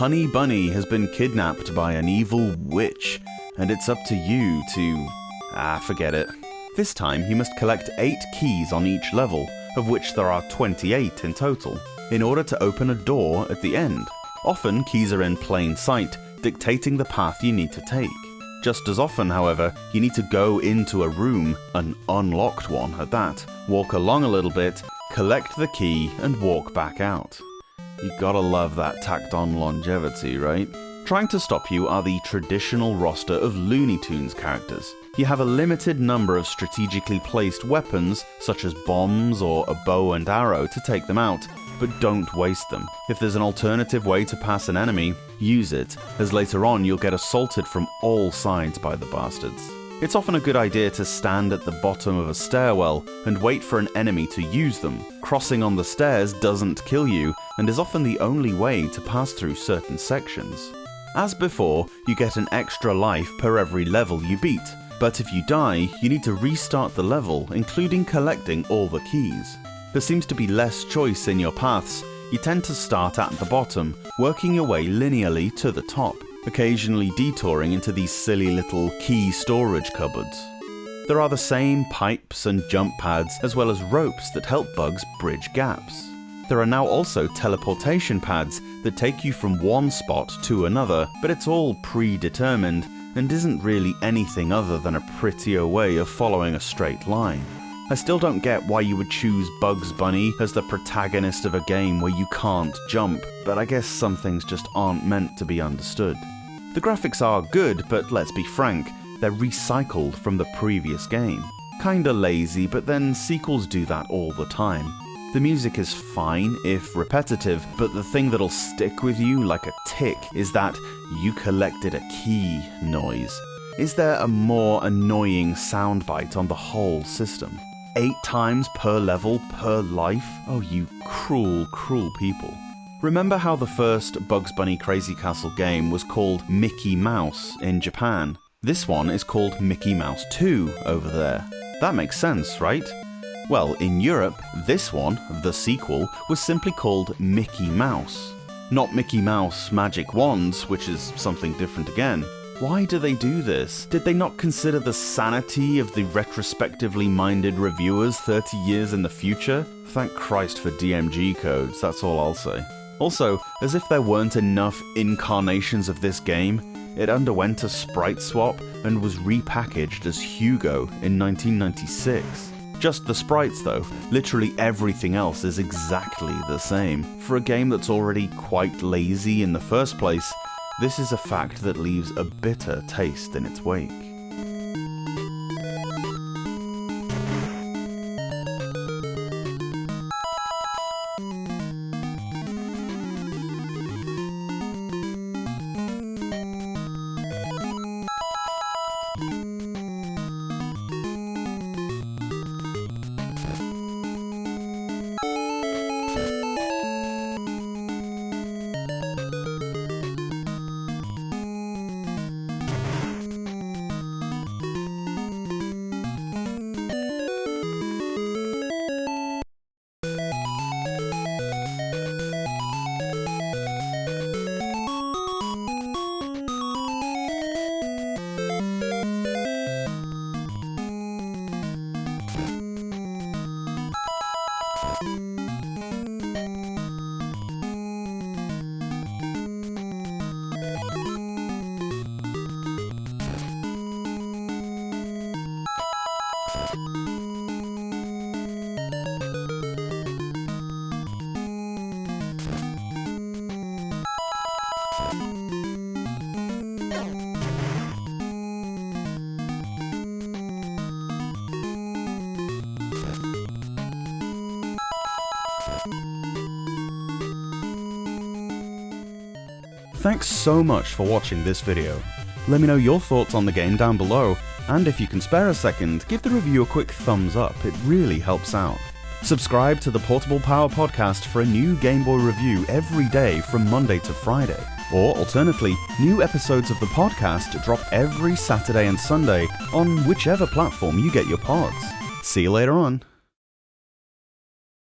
Honey Bunny has been kidnapped by an evil witch, and it's up to you to... forget it. This time you must collect 8 keys on each level, of which there are 28 in total, in order to open a door at the end. Often keys are in plain sight, dictating the path you need to take. Just as often, however, you need to go into a room, an unlocked one at that, walk along a little bit, collect the key, and walk back out. You gotta love that tacked on longevity, right? Trying to stop you are the traditional roster of Looney Tunes characters. You have a limited number of strategically placed weapons, such as bombs or a bow and arrow, to take them out, but don't waste them. If there's an alternative way to pass an enemy, use it, as later on you'll get assaulted from all sides by the bastards. It's often a good idea to stand at the bottom of a stairwell and wait for an enemy to use them. Crossing on the stairs doesn't kill you, and is often the only way to pass through certain sections. As before, you get an extra life per every level you beat, but if you die, you need to restart the level, including collecting all the keys. There seems to be less choice in your paths. You tend to start at the bottom, working your way linearly to the top, occasionally detouring into these silly little key storage cupboards. There are the same pipes and jump pads, as well as ropes that help bugs bridge gaps. There are now also teleportation pads that take you from one spot to another, but it's all predetermined and isn't really anything other than a prettier way of following a straight line. I still don't get why you would choose Bugs Bunny as the protagonist of a game where you can't jump, but I guess some things just aren't meant to be understood. The graphics are good, but let's be frank, they're recycled from the previous game. Kinda lazy, but then sequels do that all the time. The music is fine, if repetitive, but the thing that'll stick with you like a tick is that "you collected a key" noise. Is there a more annoying soundbite on the whole system? 8 times per level per life? Oh, you cruel, cruel people. Remember how the first Bugs Bunny Crazy Castle game was called Mickey Mouse in Japan? This one is called Mickey Mouse 2 over there. That makes sense, right? Well, in Europe, this one, the sequel, was simply called Mickey Mouse. Not Mickey Mouse Magic Wands, which is something different again. Why do they do this? Did they not consider the sanity of the retrospectively minded reviewers 30 years in the future? Thank Christ for DMG codes, that's all I'll say. Also, as if there weren't enough incarnations of this game, it underwent a sprite swap and was repackaged as Hugo in 1996. Just the sprites though, literally everything else is exactly the same. For a game that's already quite lazy in the first place, this is a fact that leaves a bitter taste in its wake. Thanks so much for watching this video. Let me know your thoughts on the game down below, and if you can spare a second, give the review a quick thumbs up, it really helps out. Subscribe to the Portable Power Podcast for a new Game Boy review every day from Monday to Friday. Or alternately, new episodes of the podcast drop every Saturday and Sunday on whichever platform you get your pods. See you later on.